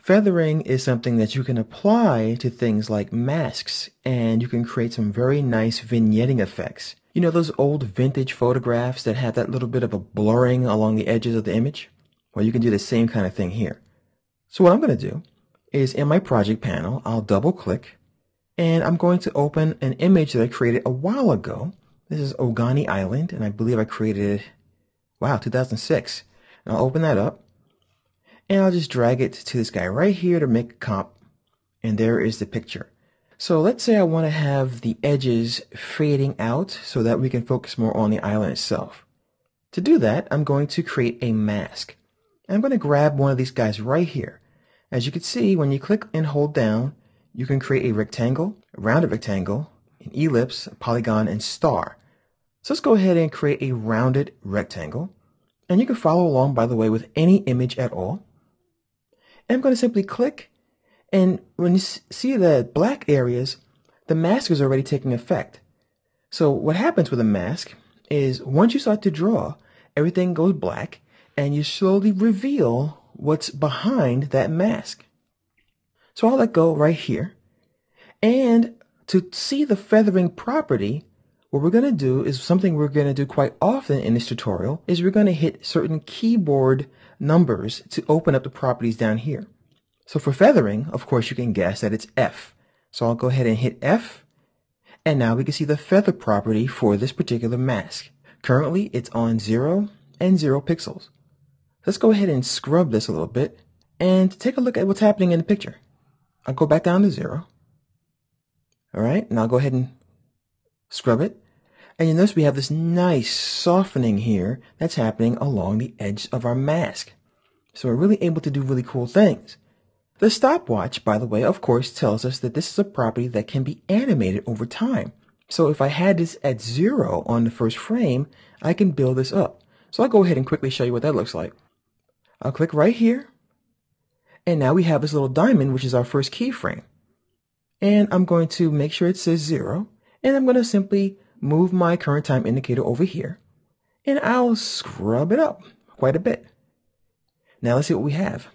Feathering is something that you can apply to things like masks, and you can create some very nice vignetting effects. You know those old vintage photographs that have that little bit of a blurring along the edges of the image? Well, you can do the same kind of thing here. So what I'm going to do is in my project panel, I'll double click, and I'm going to open an image that I created a while ago. This is Ogani Island, and I believe I created it, 2006. And I'll open that up. And I'll just drag it to this guy right here to make a comp. And there is the picture. So let's say I want to have the edges fading out so that we can focus more on the island itself. To do that, I'm going to create a mask. I'm going to grab one of these guys right here. As you can see, when you click and hold down, you can create a rectangle, a rounded rectangle, an ellipse, a polygon, and star. So let's go ahead and create a rounded rectangle. And you can follow along, by the way, with any image at all. And I'm going to simply click, and when you see the black areas, the mask is already taking effect. So what happens with a mask is once you start to draw, everything goes black, and you slowly reveal what's behind that mask. So I'll let go right here. And to see the feathering property, what we're going to do is something we're going to do quite often in this tutorial is we're going to hit certain keyboard numbers to open up the properties down here. So for feathering, of course, you can guess that it's F. So I'll go ahead and hit F. And now we can see the feather property for this particular mask. Currently, it's on 0 and 0 pixels. Let's go ahead and scrub this a little bit and take a look at what's happening in the picture. I'll go back down to 0. All right, and I'll go ahead and scrub it. And you notice we have this nice softening here that's happening along the edge of our mask. So we're really able to do really cool things. The stopwatch, by the way, of course, tells us that this is a property that can be animated over time. So if I had this at 0 on the first frame, I can build this up. So I'll go ahead and quickly show you what that looks like. I'll click right here. And now we have this little diamond, which is our first keyframe. And I'm going to make sure it says 0. And I'm going to simply move my current time indicator over here, and I'll scrub it up quite a bit. Now let's see what we have.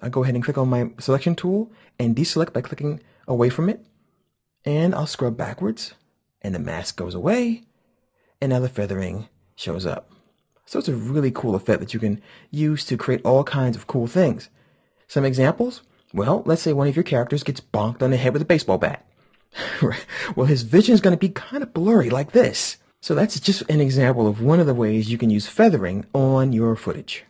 I'll go ahead and click on my selection tool and deselect by clicking away from it, and I'll scrub backwards, and the mask goes away, and now the feathering shows up. So it's a really cool effect that you can use to create all kinds of cool things. Some examples? Well, let's say one of your characters gets bonked on the head with a baseball bat. Well, his vision is going to be kind of blurry like this. So that's just an example of one of the ways you can use feathering on your footage.